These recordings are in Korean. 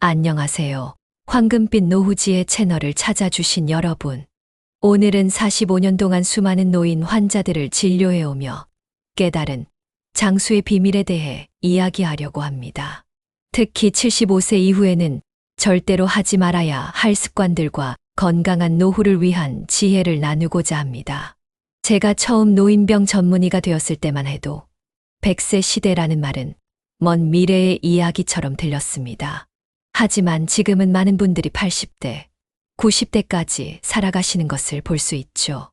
안녕하세요. 황금빛 노후지의 채널을 찾아주신 여러분. 오늘은 45년 동안 수많은 노인 환자들을 진료해오며 깨달은 장수의 비밀에 대해 이야기하려고 합니다. 특히 75세 이후에는 절대로 하지 말아야 할 습관들과 건강한 노후를 위한 지혜를 나누고자 합니다. 제가 처음 노인병 전문의가 되었을 때만 해도 100세 시대라는 말은 먼 미래의 이야기처럼 들렸습니다. 하지만 지금은 많은 분들이 80대, 90대까지 살아가시는 것을 볼 수 있죠.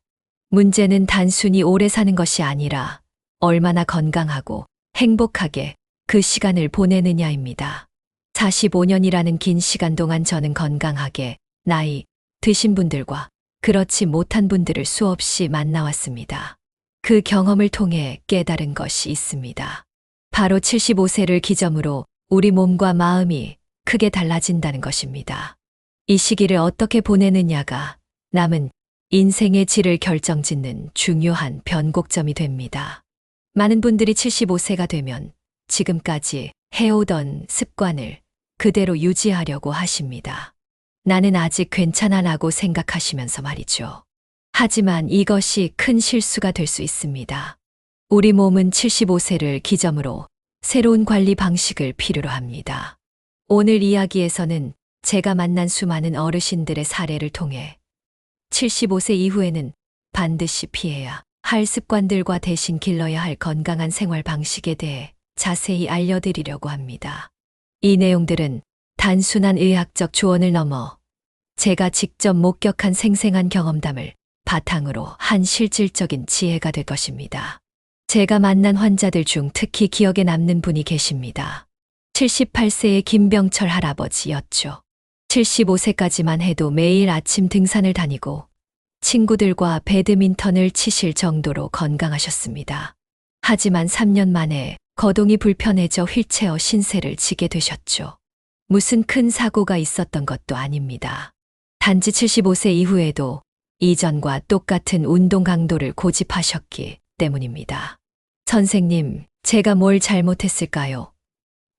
문제는 단순히 오래 사는 것이 아니라 얼마나 건강하고 행복하게 그 시간을 보내느냐입니다. 45년이라는 긴 시간 동안 저는 건강하게 나이 드신 분들과 그렇지 못한 분들을 수없이 만나왔습니다. 그 경험을 통해 깨달은 것이 있습니다. 바로 75세를 기점으로 우리 몸과 마음이 크게 달라진다는 것입니다. 이 시기를 어떻게 보내느냐가 남은 인생의 질을 결정짓는 중요한 변곡점이 됩니다. 많은 분들이 75세가 되면 지금까지 해오던 습관을 그대로 유지하려고 하십니다. 나는 아직 괜찮아라고 생각하시면서 말이죠. 하지만 이것이 큰 실수가 될 수 있습니다. 우리 몸은 75세를 기점으로 새로운 관리 방식을 필요로 합니다. 오늘 이야기에서는 제가 만난 수많은 어르신들의 사례를 통해 75세 이후에는 반드시 피해야 할 습관들과 대신 길러야 할 건강한 생활 방식에 대해 자세히 알려드리려고 합니다. 이 내용들은 단순한 의학적 조언을 넘어 제가 직접 목격한 생생한 경험담을 바탕으로 한 실질적인 지혜가 될 것입니다. 제가 만난 환자들 중 특히 기억에 남는 분이 계십니다. 78세의 김병철 할아버지였죠. 75세까지만 해도 매일 아침 등산을 다니고 친구들과 배드민턴을 치실 정도로 건강하셨습니다. 하지만 3년 만에 거동이 불편해져 휠체어 신세를 지게 되셨죠. 무슨 큰 사고가 있었던 것도 아닙니다. 단지 75세 이후에도 이전과 똑같은 운동 강도를 고집하셨기 때문입니다. 선생님, 제가 뭘 잘못했을까요?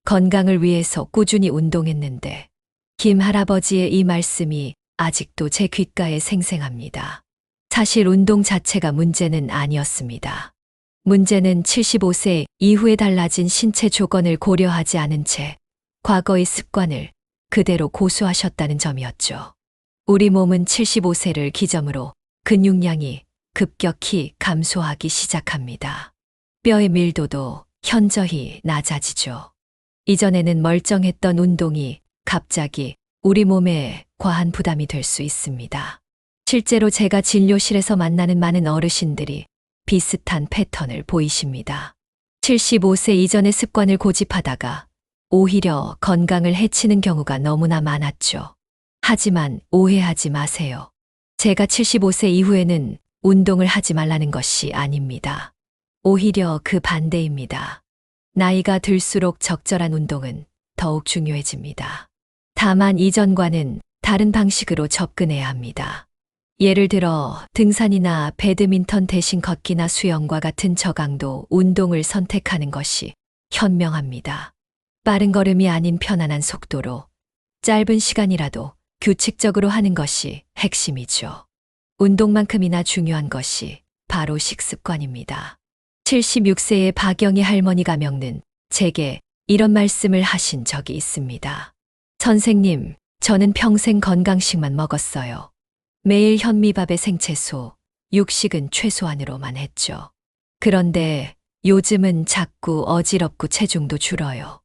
건강을 위해서 꾸준히 운동했는데 김 할아버지의 이 말씀이 아직도 제 귓가에 생생합니다. 사실 운동 자체가 문제는 아니었습니다. 문제는 75세 이후에 달라진 신체 조건을 고려하지 않은 채 과거의 습관을 그대로 고수하셨다는 점이었죠. 우리 몸은 75세를 기점으로 근육량이 급격히 감소하기 시작합니다. 뼈의 밀도도 현저히 낮아지죠. 이전에는 멀쩡했던 운동이 갑자기 우리 몸에 과한 부담이 될 수 있습니다. 실제로 제가 진료실에서 만나는 많은 어르신들이 비슷한 패턴을 보이십니다. 75세 이전의 습관을 고집하다가 오히려 건강을 해치는 경우가 너무나 많았죠. 하지만 오해하지 마세요. 제가 75세 이후에는 운동을 하지 말라는 것이 아닙니다. 오히려 그 반대입니다. 나이가 들수록 적절한 운동은 더욱 중요해집니다. 다만 이전과는 다른 방식으로 접근해야 합니다. 예를 들어 등산이나 배드민턴 대신 걷기나 수영과 같은 저강도 운동을 선택하는 것이 현명합니다. 빠른 걸음이 아닌 편안한 속도로 짧은 시간이라도 규칙적으로 하는 것이 핵심이죠. 운동만큼이나 중요한 것이 바로 식습관입니다. 76세의 박영희 할머니가 겪는 제게 이런 말씀을 하신 적이 있습니다. 선생님, 저는 평생 건강식만 먹었어요. 매일 현미밥에 생채소, 육식은 최소한으로만 했죠. 그런데 요즘은 자꾸 어지럽고 체중도 줄어요.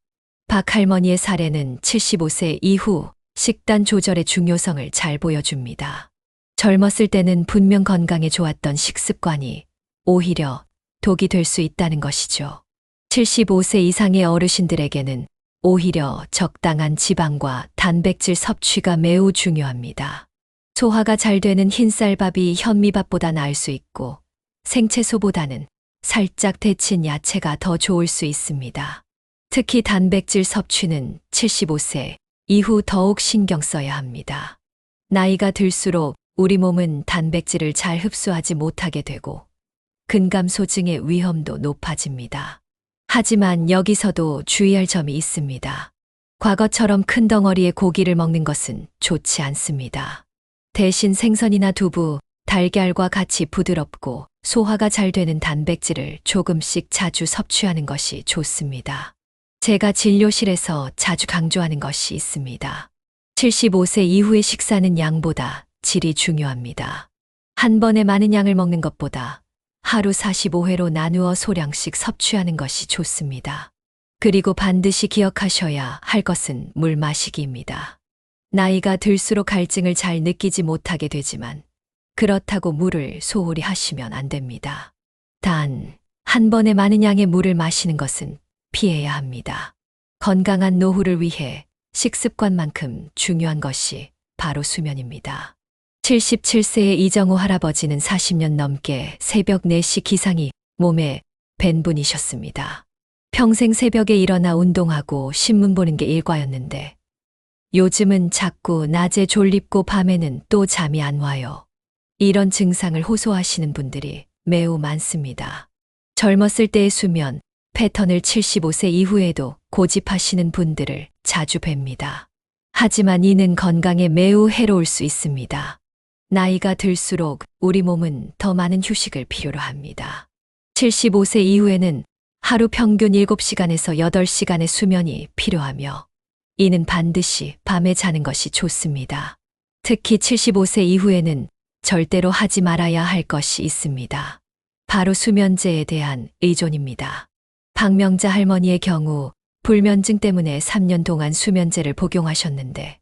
박 할머니의 사례는 75세 이후 식단 조절의 중요성을 잘 보여줍니다. 젊었을 때는 분명 건강에 좋았던 식습관이 오히려 독이 될 수 있다는 것이죠. 75세 이상의 어르신들에게는 오히려 적당한 지방과 단백질 섭취가 매우 중요합니다. 소화가 잘 되는 흰쌀밥이 현미밥보다 나을 수 있고 생채소보다는 살짝 데친 야채가 더 좋을 수 있습니다. 특히 단백질 섭취는 75세 이후 더욱 신경 써야 합니다. 나이가 들수록 우리 몸은 단백질을 잘 흡수하지 못하게 되고 근감소증의 위험도 높아집니다. 하지만 여기서도 주의할 점이 있습니다. 과거처럼 큰 덩어리의 고기를 먹는 것은 좋지 않습니다. 대신 생선이나 두부, 달걀과 같이 부드럽고 소화가 잘 되는 단백질을 조금씩 자주 섭취하는 것이 좋습니다. 제가 진료실에서 자주 강조하는 것이 있습니다. 75세 이후의 식사는 양보다 질이 중요합니다. 한 번에 많은 양을 먹는 것보다 하루 45회로 나누어 소량씩 섭취하는 것이 좋습니다. 그리고 반드시 기억하셔야 할 것은 물 마시기입니다. 나이가 들수록 갈증을 잘 느끼지 못하게 되지만 그렇다고 물을 소홀히 하시면 안 됩니다. 단, 한 번에 많은 양의 물을 마시는 것은 피해야 합니다. 건강한 노후를 위해 식습관만큼 중요한 것이 바로 수면입니다. 77세의 이정호 할아버지는 40년 넘게 새벽 4시 기상이 몸에 밴 분이셨습니다. 평생 새벽에 일어나 운동하고 신문 보는 게 일과였는데 요즘은 자꾸 낮에 졸립고 밤에는 또 잠이 안 와요. 이런 증상을 호소하시는 분들이 매우 많습니다. 젊었을 때의 수면 패턴을 75세 이후에도 고집하시는 분들을 자주 뵙니다. 하지만 이는 건강에 매우 해로울 수 있습니다. 나이가 들수록 우리 몸은 더 많은 휴식을 필요로 합니다. 75세 이후에는 하루 평균 7시간에서 8시간의 수면이 필요하며 이는 반드시 밤에 자는 것이 좋습니다. 특히 75세 이후에는 절대로 하지 말아야 할 것이 있습니다. 바로 수면제에 대한 의존입니다. 박명자 할머니의 경우 불면증 때문에 3년 동안 수면제를 복용하셨는데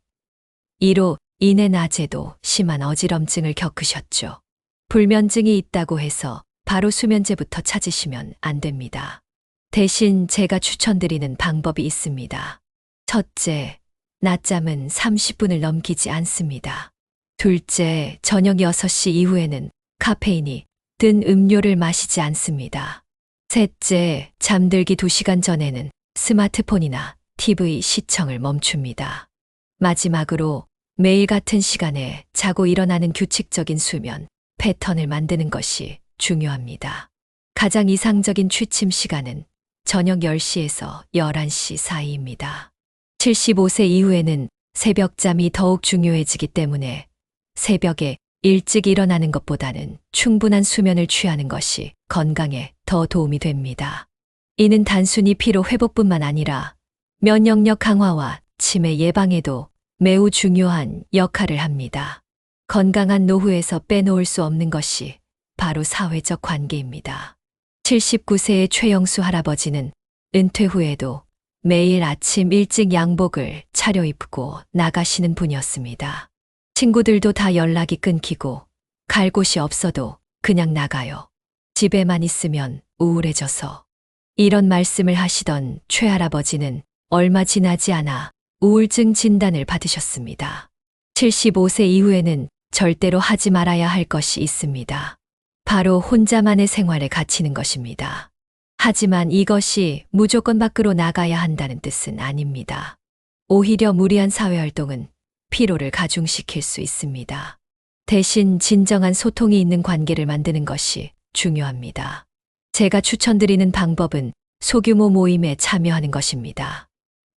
이로 인해 낮에도 심한 어지럼증을 겪으셨죠. 불면증이 있다고 해서 바로 수면제부터 찾으시면 안 됩니다. 대신 제가 추천드리는 방법이 있습니다. 첫째, 낮잠은 30분을 넘기지 않습니다. 둘째, 저녁 6시 이후에는 카페인이 든 음료를 마시지 않습니다. 셋째, 잠들기 2시간 전에는 스마트폰이나 TV 시청을 멈춥니다. 마지막으로 매일 같은 시간에 자고 일어나는 규칙적인 수면 패턴을 만드는 것이 중요합니다. 가장 이상적인 취침 시간은 저녁 10시에서 11시 사이입니다. 75세 이후에는 새벽잠이 더욱 중요해지기 때문에 새벽에 일찍 일어나는 것보다는 충분한 수면을 취하는 것이 건강에 더 도움이 됩니다. 이는 단순히 피로 회복뿐만 아니라 면역력 강화와 치매 예방에도 매우 중요한 역할을 합니다. 건강한 노후에서 빼놓을 수 없는 것이 바로 사회적 관계입니다. 79세의 최영수 할아버지는 은퇴 후에도 매일 아침 일찍 양복을 차려입고 나가시는 분이었습니다. 친구들도 다 연락이 끊기고 갈 곳이 없어도 그냥 나가요. 집에만 있으면 우울해져서. 이런 말씀을 하시던 최 할아버지는 얼마 지나지 않아 우울증 진단을 받으셨습니다. 75세 이후에는 절대로 하지 말아야 할 것이 있습니다. 바로 혼자만의 생활에 갇히는 것입니다. 하지만 이것이 무조건 밖으로 나가야 한다는 뜻은 아닙니다. 오히려 무리한 사회활동은 피로를 가중시킬 수 있습니다. 대신 진정한 소통이 있는 관계를 만드는 것이 중요합니다. 제가 추천드리는 방법은 소규모 모임에 참여하는 것입니다.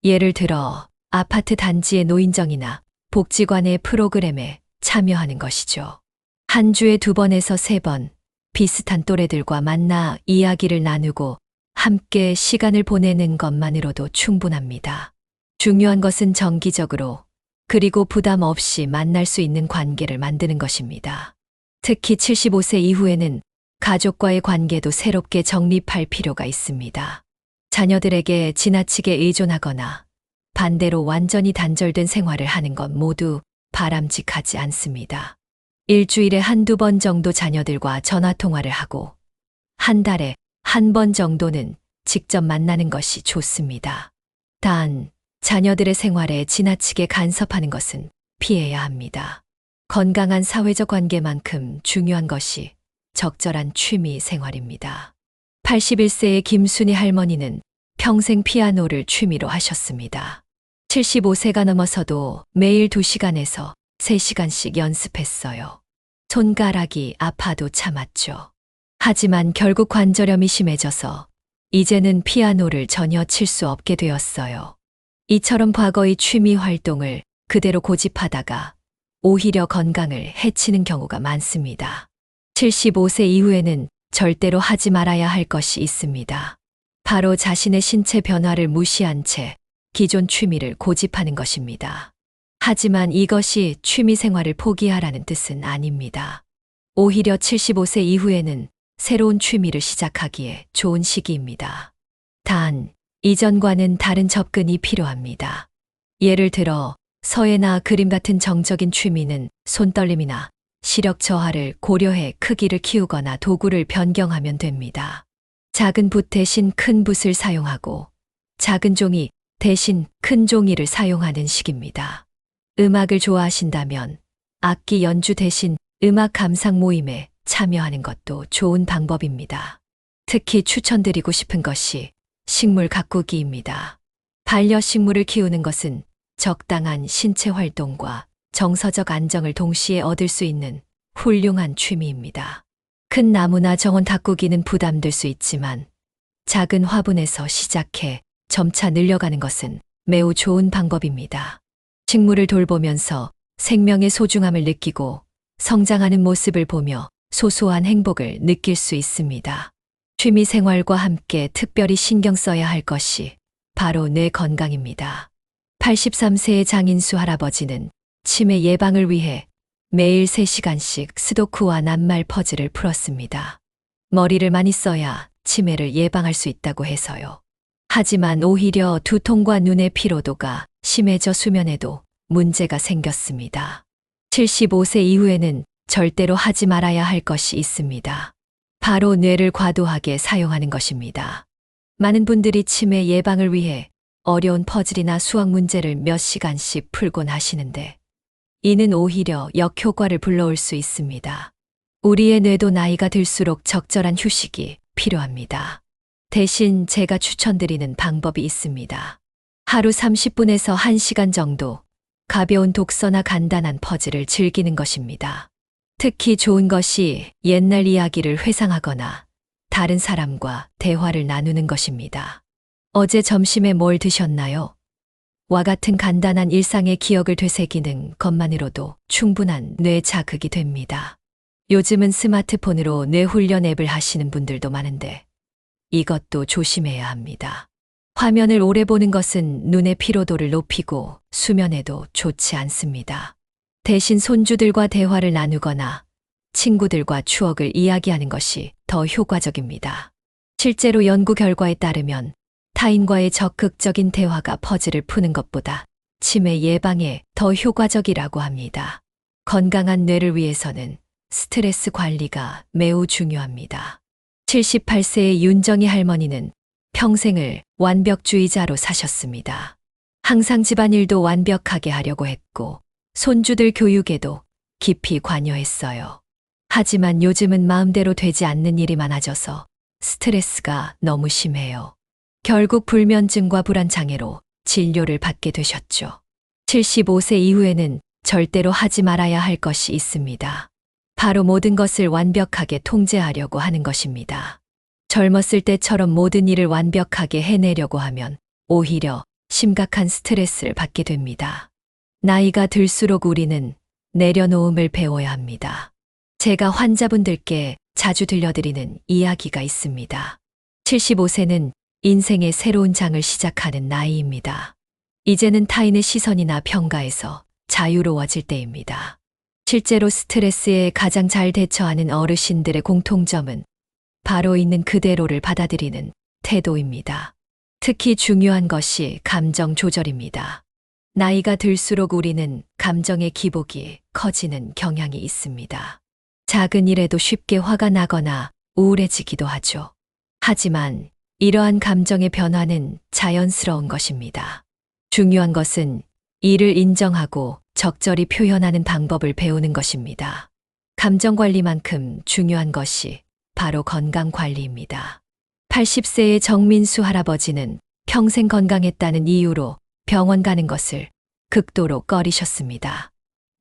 예를 들어 아파트 단지의 노인정이나 복지관의 프로그램에 참여하는 것이죠. 한 주에 2번에서 3번 비슷한 또래들과 만나 이야기를 나누고 함께 시간을 보내는 것만으로도 충분합니다. 중요한 것은 정기적으로 그리고 부담 없이 만날 수 있는 관계를 만드는 것입니다. 특히 75세 이후에는 가족과의 관계도 새롭게 정립할 필요가 있습니다. 자녀들에게 지나치게 의존하거나 반대로 완전히 단절된 생활을 하는 것 모두 바람직하지 않습니다. 일주일에 1~2번 정도 자녀들과 전화통화를 하고 한 달에 1번 정도는 직접 만나는 것이 좋습니다. 단, 자녀들의 생활에 지나치게 간섭하는 것은 피해야 합니다. 건강한 사회적 관계만큼 중요한 것이 적절한 취미 생활입니다. 81세의 김순희 할머니는 평생 피아노를 취미로 하셨습니다. 75세가 넘어서도 매일 2시간에서 3시간씩 연습했어요. 손가락이 아파도 참았죠. 하지만 결국 관절염이 심해져서 이제는 피아노를 전혀 칠 수 없게 되었어요. 이처럼 과거의 취미 활동을 그대로 고집하다가 오히려 건강을 해치는 경우가 많습니다. 75세 이후에는 절대로 하지 말아야 할 것이 있습니다. 바로 자신의 신체 변화를 무시한 채 기존 취미를 고집하는 것입니다. 하지만 이것이 취미 생활을 포기하라는 뜻은 아닙니다. 오히려 75세 이후에는 새로운 취미를 시작하기에 좋은 시기입니다. 단, 이전과는 다른 접근이 필요합니다. 예를 들어 서예나 그림 같은 정적인 취미는 손떨림이나 시력 저하를 고려해 크기를 키우거나 도구를 변경하면 됩니다. 작은 붓 대신 큰 붓을 사용하고 작은 종이 대신 큰 종이를 사용하는 식입니다. 음악을 좋아하신다면 악기 연주 대신 음악 감상 모임에 참여하는 것도 좋은 방법입니다. 특히 추천드리고 싶은 것이 식물 가꾸기입니다. 반려식물을 키우는 것은 적당한 신체 활동과 정서적 안정을 동시에 얻을 수 있는 훌륭한 취미입니다. 큰 나무나 정원 가꾸기는 부담될 수 있지만 작은 화분에서 시작해 점차 늘려가는 것은 매우 좋은 방법입니다. 식물을 돌보면서 생명의 소중함을 느끼고 성장하는 모습을 보며 소소한 행복을 느낄 수 있습니다. 취미 생활과 함께 특별히 신경 써야 할 것이 바로 뇌 건강입니다. 83세의 장인수 할아버지는 치매 예방을 위해 매일 3시간씩 스도쿠와 낱말 퍼즐을 풀었습니다. 머리를 많이 써야 치매를 예방할 수 있다고 해서요. 하지만 오히려 두통과 눈의 피로도가 심해져 수면에도 문제가 생겼습니다. 75세 이후에는 절대로 하지 말아야 할 것이 있습니다. 바로 뇌를 과도하게 사용하는 것입니다. 많은 분들이 치매 예방을 위해 어려운 퍼즐이나 수학 문제를 몇 시간씩 풀곤 하시는데 이는 오히려 역효과를 불러올 수 있습니다. 우리의 뇌도 나이가 들수록 적절한 휴식이 필요합니다. 대신 제가 추천드리는 방법이 있습니다. 하루 30분에서 1시간 정도 가벼운 독서나 간단한 퍼즐을 즐기는 것입니다. 특히 좋은 것이 옛날 이야기를 회상하거나 다른 사람과 대화를 나누는 것입니다. 어제 점심에 뭘 드셨나요? 와 같은 간단한 일상의 기억을 되새기는 것만으로도 충분한 뇌 자극이 됩니다. 요즘은 스마트폰으로 뇌 훈련 앱을 하시는 분들도 많은데 이것도 조심해야 합니다. 화면을 오래 보는 것은 눈의 피로도를 높이고 수면에도 좋지 않습니다. 대신 손주들과 대화를 나누거나 친구들과 추억을 이야기하는 것이 더 효과적입니다. 실제로 연구 결과에 따르면 타인과의 적극적인 대화가 퍼즐을 푸는 것보다 치매 예방에 더 효과적이라고 합니다. 건강한 뇌를 위해서는 스트레스 관리가 매우 중요합니다. 78세의 윤정희 할머니는 평생을 완벽주의자로 사셨습니다. 항상 집안일도 완벽하게 하려고 했고 손주들 교육에도 깊이 관여했어요. 하지만 요즘은 마음대로 되지 않는 일이 많아져서 스트레스가 너무 심해요. 결국 불면증과 불안장애로 진료를 받게 되셨죠. 75세 이후에는 절대로 하지 말아야 할 것이 있습니다. 바로 모든 것을 완벽하게 통제하려고 하는 것입니다. 젊었을 때처럼 모든 일을 완벽하게 해내려고 하면 오히려 심각한 스트레스를 받게 됩니다. 나이가 들수록 우리는 내려놓음을 배워야 합니다. 제가 환자분들께 자주 들려드리는 이야기가 있습니다. 75세는 인생의 새로운 장을 시작하는 나이입니다. 이제는 타인의 시선이나 평가에서 자유로워질 때입니다. 실제로 스트레스에 가장 잘 대처하는 어르신들의 공통점은 바로 있는 그대로를 받아들이는 태도입니다. 특히 중요한 것이 감정 조절입니다. 나이가 들수록 우리는 감정의 기복이 커지는 경향이 있습니다. 작은 일에도 쉽게 화가 나거나 우울해지기도 하죠. 하지만 이러한 감정의 변화는 자연스러운 것입니다. 중요한 것은 이를 인정하고 적절히 표현하는 방법을 배우는 것입니다. 감정 관리만큼 중요한 것이 바로 건강 관리입니다. 80세의 정민수 할아버지는 평생 건강했다는 이유로 병원 가는 것을 극도로 꺼리셨습니다.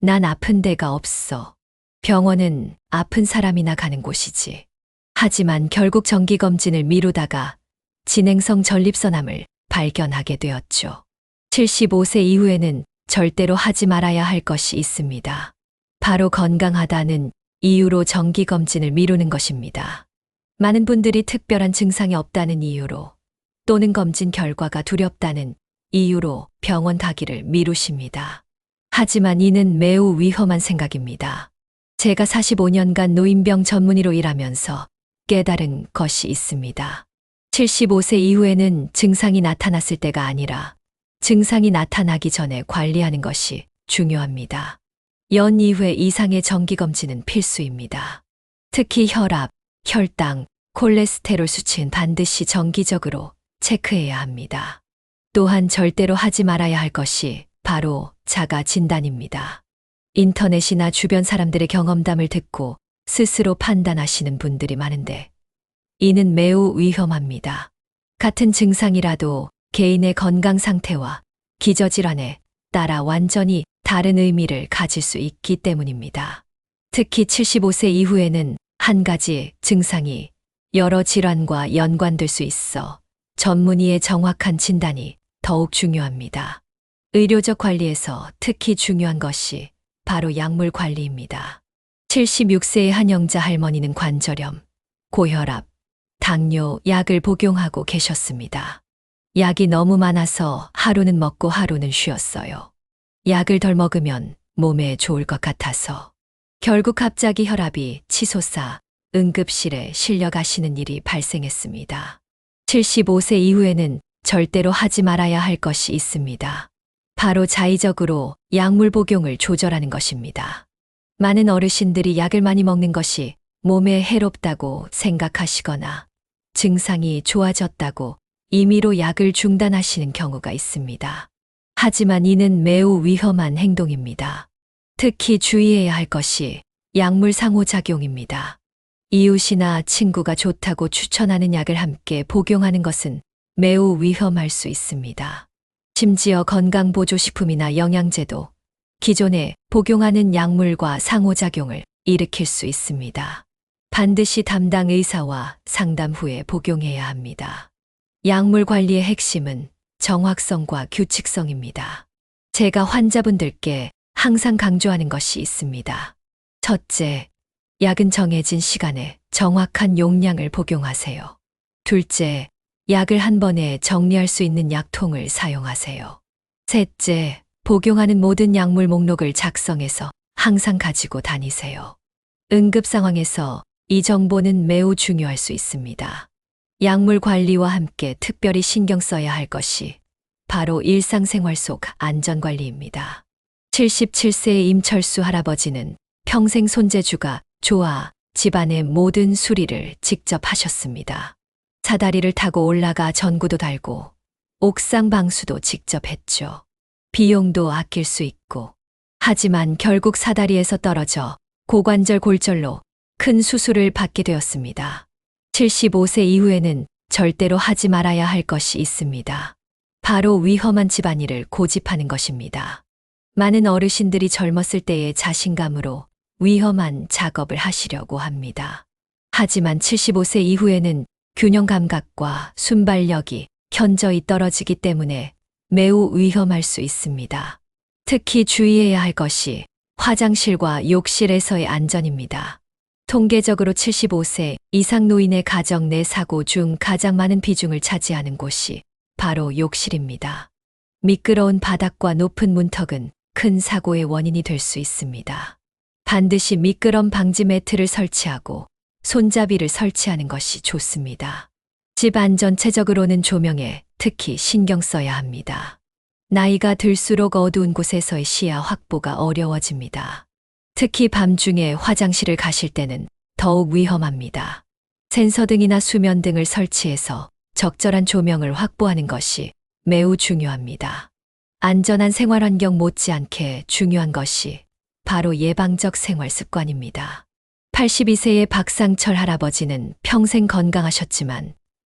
난 아픈 데가 없어. 병원은 아픈 사람이나 가는 곳이지. 하지만 결국 정기검진을 미루다가 진행성 전립선암을 발견하게 되었죠. 75세 이후에는 절대로 하지 말아야 할 것이 있습니다. 바로 건강하다는 이유로 정기검진을 미루는 것입니다. 많은 분들이 특별한 증상이 없다는 이유로 또는 검진 결과가 두렵다는 이유로 병원 가기를 미루십니다. 하지만 이는 매우 위험한 생각입니다. 제가 45년간 노인병 전문의로 일하면서 깨달은 것이 있습니다. 75세 이후에는 증상이 나타났을 때가 아니라 증상이 나타나기 전에 관리하는 것이 중요합니다. 연 2회 이상의 정기검진은 필수입니다. 특히 혈압, 혈당, 콜레스테롤 수치는 반드시 정기적으로 체크해야 합니다. 또한 절대로 하지 말아야 할 것이 바로 자가 진단입니다. 인터넷이나 주변 사람들의 경험담을 듣고 스스로 판단하시는 분들이 많은데 이는 매우 위험합니다. 같은 증상이라도 개인의 건강 상태와 기저질환에 따라 완전히 다른 의미를 가질 수 있기 때문입니다. 특히 75세 이후에는 한 가지 증상이 여러 질환과 연관될 수 있어 전문의의 정확한 진단이 더욱 중요합니다. 의료적 관리에서 특히 중요한 것이 바로 약물 관리입니다. 76세의 한영자 할머니는 관절염, 고혈압, 당뇨 약을 복용하고 계셨습니다. 약이 너무 많아서 하루는 먹고 하루는 쉬었어요. 약을 덜 먹으면 몸에 좋을 것 같아서. 결국 갑자기 혈압이 치솟아 응급실에 실려가시는 일이 발생했습니다. 75세 이후에는 절대로 하지 말아야 할 것이 있습니다. 바로 자의적으로 약물 복용을 조절하는 것입니다. 많은 어르신들이 약을 많이 먹는 것이 몸에 해롭다고 생각하시거나 증상이 좋아졌다고 임의로 약을 중단하시는 경우가 있습니다. 하지만 이는 매우 위험한 행동입니다. 특히 주의해야 할 것이 약물 상호작용입니다. 이웃이나 친구가 좋다고 추천하는 약을 함께 복용하는 것은 매우 위험할 수 있습니다. 심지어 건강보조식품이나 영양제도 기존에 복용하는 약물과 상호작용을 일으킬 수 있습니다. 반드시 담당 의사와 상담 후에 복용해야 합니다. 약물 관리의 핵심은 정확성과 규칙성입니다. 제가 환자분들께 항상 강조하는 것이 있습니다. 첫째, 약은 정해진 시간에 정확한 용량을 복용하세요. 둘째, 약을 한 번에 정리할 수 있는 약통을 사용하세요. 셋째, 복용하는 모든 약물 목록을 작성해서 항상 가지고 다니세요. 응급 상황에서 이 정보는 매우 중요할 수 있습니다. 약물 관리와 함께 특별히 신경 써야 할 것이 바로 일상생활 속 안전관리입니다. 77세의 임철수 할아버지는 평생 손재주가 좋아 집안의 모든 수리를 직접 하셨습니다. 사다리를 타고 올라가 전구도 달고 옥상 방수도 직접 했죠. 비용도 아낄 수 있고. 하지만 결국 사다리에서 떨어져 고관절 골절로 큰 수술을 받게 되었습니다. 75세 이후에는 절대로 하지 말아야 할 것이 있습니다. 바로 위험한 집안일을 고집하는 것입니다. 많은 어르신들이 젊었을 때의 자신감으로 위험한 작업을 하시려고 합니다. 하지만 75세 이후에는 균형 감각과 순발력이 현저히 떨어지기 때문에 매우 위험할 수 있습니다. 특히 주의해야 할 것이 화장실과 욕실에서의 안전입니다. 통계적으로 75세 이상 노인의 가정 내 사고 중 가장 많은 비중을 차지하는 곳이 바로 욕실입니다. 미끄러운 바닥과 높은 문턱은 큰 사고의 원인이 될 수 있습니다. 반드시 미끄럼 방지 매트를 설치하고 손잡이를 설치하는 것이 좋습니다. 집 안 전체적으로는 조명에 특히 신경 써야 합니다. 나이가 들수록 어두운 곳에서의 시야 확보가 어려워집니다. 특히 밤중에 화장실을 가실 때는 더욱 위험합니다. 센서등이나 수면등을 설치해서 적절한 조명을 확보하는 것이 매우 중요합니다. 안전한 생활환경 못지않게 중요한 것이 바로 예방적 생활 습관입니다. 82세의 박상철 할아버지는 평생 건강하셨지만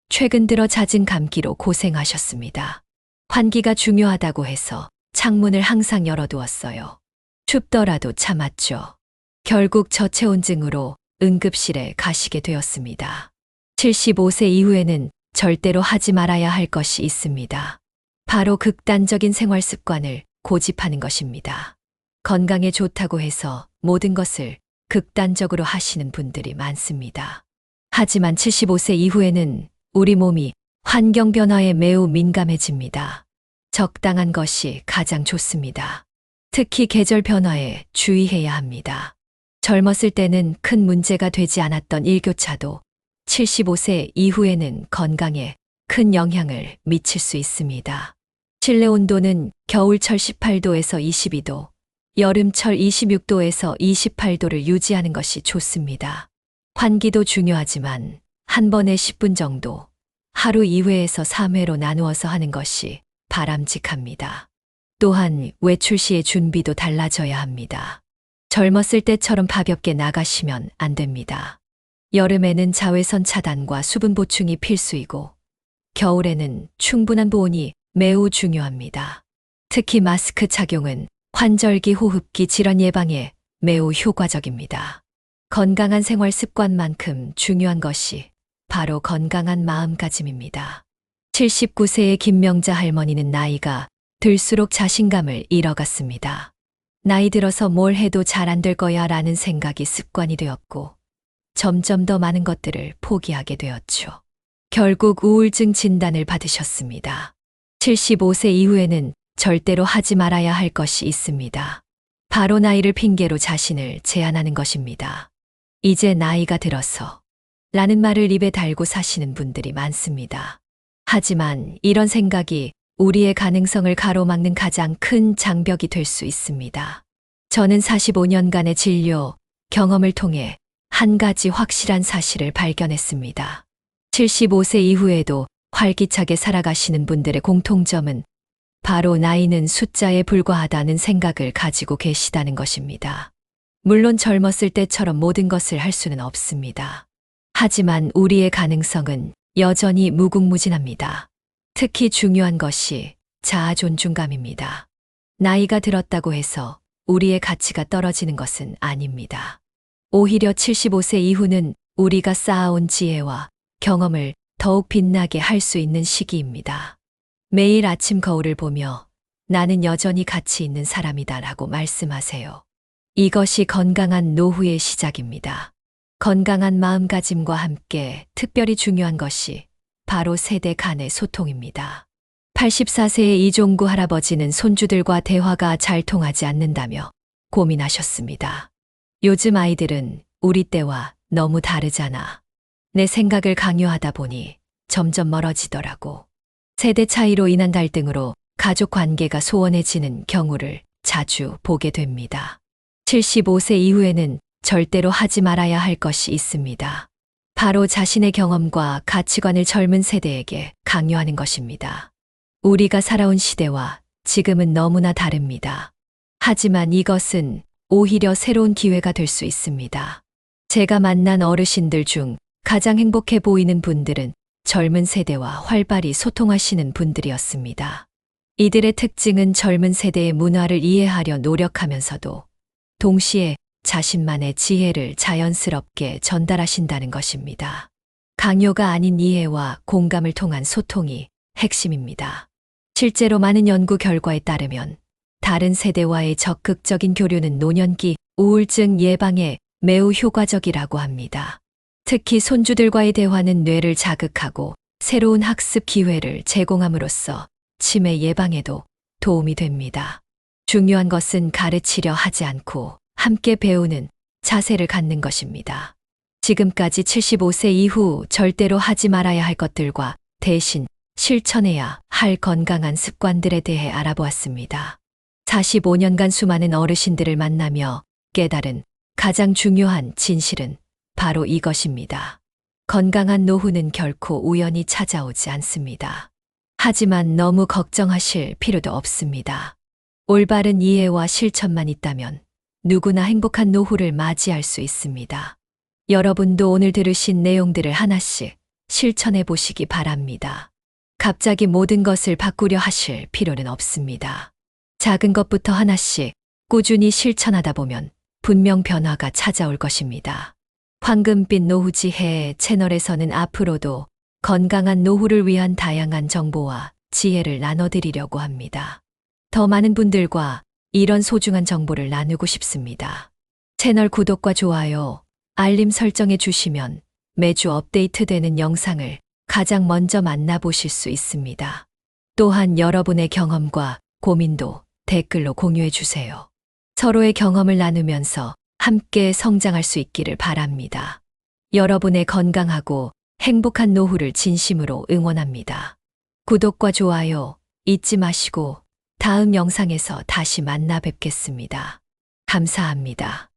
최근 들어 잦은 감기로 고생하셨습니다. 환기가 중요하다고 해서 창문을 항상 열어두었어요. 춥더라도 참았죠. 결국 저체온증으로 응급실에 가시게 되었습니다. 75세 이후에는 절대로 하지 말아야 할 것이 있습니다. 바로 극단적인 생활 습관을 고집하는 것입니다. 건강에 좋다고 해서 모든 것을 극단적으로 하시는 분들이 많습니다. 하지만 75세 이후에는 우리 몸이 환경 변화에 매우 민감해집니다. 적당한 것이 가장 좋습니다. 특히 계절 변화에 주의해야 합니다. 젊었을 때는 큰 문제가 되지 않았던 일교차도 75세 이후에는 건강에 큰 영향을 미칠 수 있습니다. 실내 온도는 겨울철 18도에서 22도, 여름철 26도에서 28도를 유지하는 것이 좋습니다. 환기도 중요하지만 한 번에 10분 정도, 하루 2회에서 3회로 나누어서 하는 것이 바람직합니다. 또한 외출 시의 준비도 달라져야 합니다. 젊었을 때처럼 가볍게 나가시면 안 됩니다. 여름에는 자외선 차단과 수분 보충이 필수이고, 겨울에는 충분한 보온이 매우 중요합니다. 특히 마스크 착용은 환절기 호흡기 질환 예방에 매우 효과적입니다. 건강한 생활 습관만큼 중요한 것이 바로 건강한 마음가짐입니다. 79세의 김명자 할머니는 나이가 들수록 자신감을 잃어갔습니다. 나이 들어서 뭘 해도 잘 안 될 거야 라는 생각이 습관이 되었고, 점점 더 많은 것들을 포기하게 되었죠. 결국 우울증 진단을 받으셨습니다. 75세 이후에는 절대로 하지 말아야 할 것이 있습니다. 바로 나이를 핑계로 자신을 제한하는 것입니다. 이제 나이가 들어서 라는 말을 입에 달고 사시는 분들이 많습니다. 하지만 이런 생각이 우리의 가능성을 가로막는 가장 큰 장벽이 될 수 있습니다. 저는 45년간의 진료 경험을 통해 한 가지 확실한 사실을 발견했습니다. 75세 이후에도 활기차게 살아가시는 분들의 공통점은 바로 나이는 숫자에 불과하다는 생각을 가지고 계시다는 것입니다. 물론 젊었을 때처럼 모든 것을 할 수는 없습니다. 하지만 우리의 가능성은 여전히 무궁무진합니다. 특히 중요한 것이 자아 존중감입니다. 나이가 들었다고 해서 우리의 가치가 떨어지는 것은 아닙니다. 오히려 75세 이후는 우리가 쌓아온 지혜와 경험을 더욱 빛나게 할 수 있는 시기입니다. 매일 아침 거울을 보며 나는 여전히 가치 있는 사람이다라고 말씀하세요. 이것이 건강한 노후의 시작입니다. 건강한 마음가짐과 함께 특별히 중요한 것이 바로 세대 간의 소통입니다. 84세의 이종구 할아버지는 손주들과 대화가 잘 통하지 않는다며 고민하셨습니다. 요즘 아이들은 우리 때와 너무 다르잖아. 내 생각을 강요하다 보니 점점 멀어지더라고. 세대 차이로 인한 갈등으로 가족 관계가 소원해지는 경우를 자주 보게 됩니다. 75세 이후에는 절대로 하지 말아야 할 것이 있습니다. 바로 자신의 경험과 가치관을 젊은 세대에게 강요하는 것입니다. 우리가 살아온 시대와 지금은 너무나 다릅니다. 하지만 이것은 오히려 새로운 기회가 될 수 있습니다. 제가 만난 어르신들 중 가장 행복해 보이는 분들은 젊은 세대와 활발히 소통하시는 분들이었습니다. 이들의 특징은 젊은 세대의 문화를 이해하려 노력하면서도 동시에 자신만의 지혜를 자연스럽게 전달하신다는 것입니다. 강요가 아닌 이해와 공감을 통한 소통이 핵심입니다. 실제로 많은 연구 결과에 따르면 다른 세대와의 적극적인 교류는 노년기 우울증 예방에 매우 효과적이라고 합니다. 특히 손주들과의 대화는 뇌를 자극하고 새로운 학습 기회를 제공함으로써 치매 예방에도 도움이 됩니다. 중요한 것은 가르치려 하지 않고 함께 배우는 자세를 갖는 것입니다. 지금까지 75세 이후 절대로 하지 말아야 할 것들과 대신 실천해야 할 건강한 습관들에 대해 알아보았습니다. 45년간 수많은 어르신들을 만나며 깨달은 가장 중요한 진실은 바로 이것입니다. 건강한 노후는 결코 우연히 찾아오지 않습니다. 하지만 너무 걱정하실 필요도 없습니다. 올바른 이해와 실천만 있다면 누구나 행복한 노후를 맞이할 수 있습니다. 여러분도 오늘 들으신 내용들을 하나씩 실천해 보시기 바랍니다. 갑자기 모든 것을 바꾸려 하실 필요는 없습니다. 작은 것부터 하나씩 꾸준히 실천하다 보면 분명 변화가 찾아올 것입니다. 황금빛 노후지혜 채널에서는 앞으로도 건강한 노후를 위한 다양한 정보와 지혜를 나눠드리려고 합니다. 더 많은 분들과 이런 소중한 정보를 나누고 싶습니다. 채널 구독과 좋아요, 알림 설정해 주시면 매주 업데이트되는 영상을 가장 먼저 만나보실 수 있습니다. 또한 여러분의 경험과 고민도 댓글로 공유해 주세요. 서로의 경험을 나누면서 함께 성장할 수 있기를 바랍니다. 여러분의 건강하고 행복한 노후를 진심으로 응원합니다. 구독과 좋아요 잊지 마시고 다음 영상에서 다시 만나 뵙겠습니다. 감사합니다.